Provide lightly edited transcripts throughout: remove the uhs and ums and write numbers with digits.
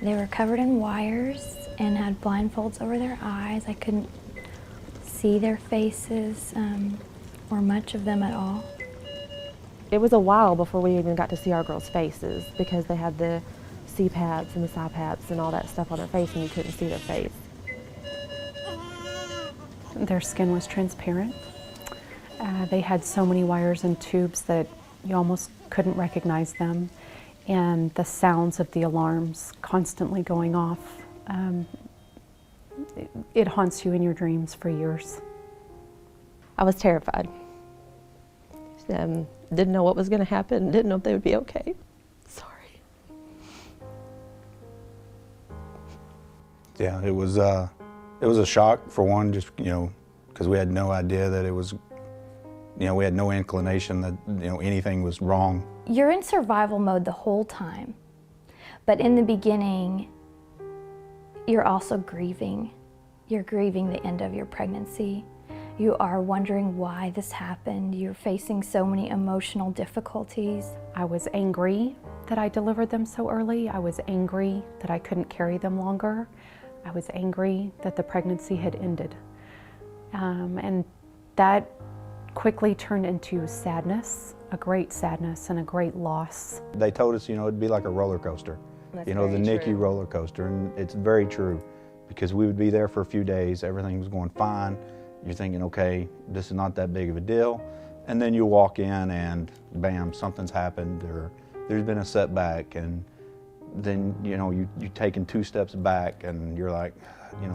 They were covered in wires and had blindfolds over their eyes. I couldn't see their faces or much of them at all. It was a while before we even got to see our girls' faces because they had the CPAPs and the CPAPs and all that stuff on their face, and you couldn't see their face. Their skin was transparent. They had so many wires and tubes that you almost couldn't recognize them. And the sounds of the alarms constantly going off, it haunts you in your dreams for years. I was terrified. Didn't know what was going to happen, didn't know if they would be okay. Sorry. Yeah, it was a shock for one, just, because we had no idea that it was, we had no inclination that, anything was wrong. You're in survival mode the whole time, but in the beginning, you're also grieving. You're grieving the end of your pregnancy. You are wondering why this happened. You're facing so many emotional difficulties. I was angry that I delivered them so early. I was angry that I couldn't carry them longer. I was angry that the pregnancy had ended. And that quickly turned into sadness, a great sadness and a great loss. They told us, it'd be like a roller coaster. That's the very NICU true. roller coaster, and it's very true because we would be there for a few days, everything was going fine. You're thinking, okay, this is not that big of a deal. And then you walk in and bam, something's happened or there's been a setback, and then, you're taking 2 steps back and you're like,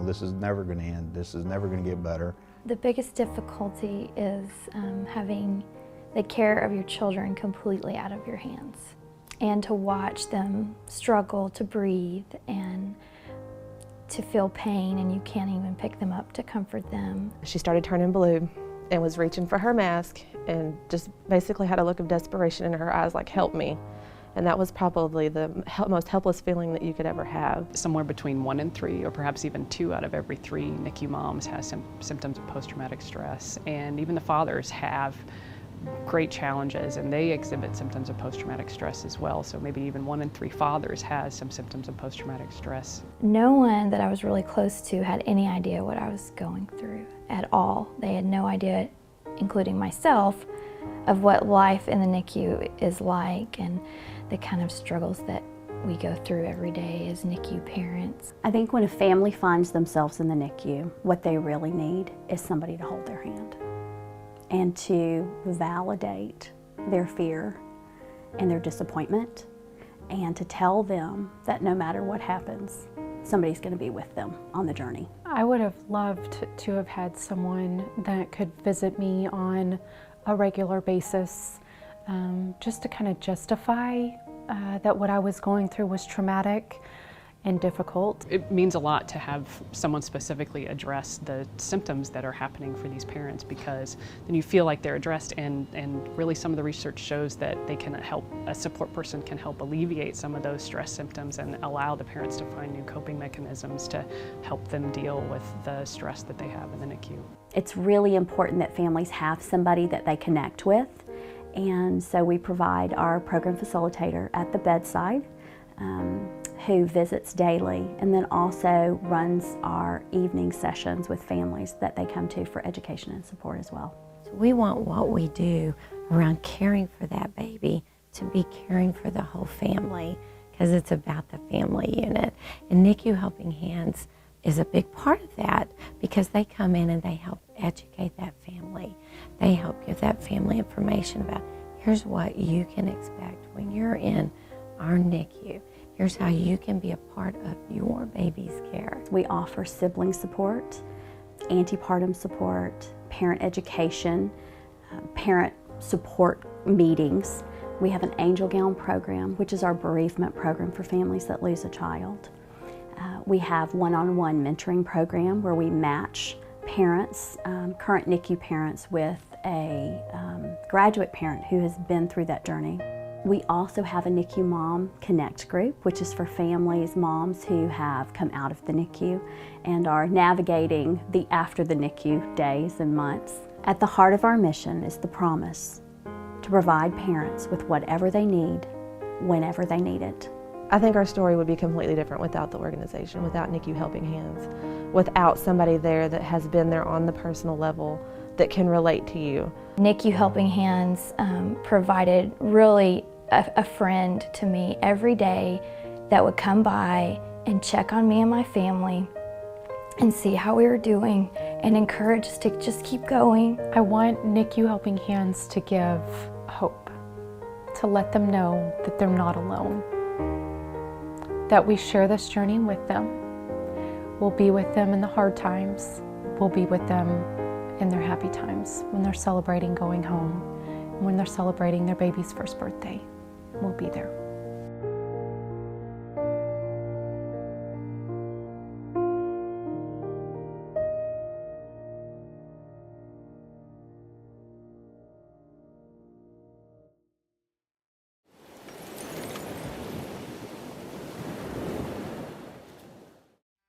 this is never gonna end, this is never gonna get better. The biggest difficulty is having the care of your children completely out of your hands, and to watch them struggle to breathe and to feel pain, and you can't even pick them up to comfort them. She started turning blue and was reaching for her mask and just basically had a look of desperation in her eyes, like, help me. And that was probably the most helpless feeling that you could ever have. Somewhere between 1 in 3, or perhaps even 2 out of every 3 NICU moms has symptoms of post-traumatic stress. And even the fathers have great challenges, and they exhibit symptoms of post-traumatic stress as well. So maybe even 1 in 3 fathers has some symptoms of post-traumatic stress. No one that I was really close to had any idea what I was going through at all. They had no idea, including myself, of what life in the NICU is like and the kind of struggles that we go through every day as NICU parents. I think when a family finds themselves in the NICU, what they really need is somebody to hold their hand and to validate their fear and their disappointment, and to tell them that no matter what happens, somebody's going to be with them on the journey. I would have loved to have had someone that could visit me on a regular basis, just to kind of justify that what I was going through was traumatic and difficult. It means a lot to have someone specifically address the symptoms that are happening for these parents, because then you feel like they're addressed, and really some of the research shows that they can help, a support person can help alleviate some of those stress symptoms and allow the parents to find new coping mechanisms to help them deal with the stress that they have in the NICU. It's really important that families have somebody that they connect with, and so we provide our program facilitator at the bedside who visits daily, and then also runs our evening sessions with families that they come to for education and support as well. We want what we do around caring for that baby to be caring for the whole family, because it's about the family unit. And NICU Helping Hands is a big part of that, because they come in and they help educate that family. They help give that family information about, here's what you can expect when you're in our NICU. Here's how you can be a part of your baby's care. We offer sibling support, antepartum support, parent education, parent support meetings. We have an Angel Gown program, which is our bereavement program for families that lose a child. We have one-on-one mentoring program where we match parents, current NICU parents, with a graduate parent who has been through that journey. We also have a NICU Mom Connect group, which is for families, moms who have come out of the NICU and are navigating the after the NICU days and months. At the heart of our mission is the promise to provide parents with whatever they need, whenever they need it. I think our story would be completely different without the organization, without Nicu Helping Hands, without somebody there that has been there on the personal level that can relate to you. Nicu Helping Hands provided really a friend to me every day that would come by and check on me and my family and see how we were doing and encourage us to just keep going. I want Nicu Helping Hands to give hope, to let them know that they're not alone, that we share this journey with them. We'll be with them in the hard times. We'll be with them in their happy times, when they're celebrating going home, when they're celebrating their baby's first birthday. We'll be there.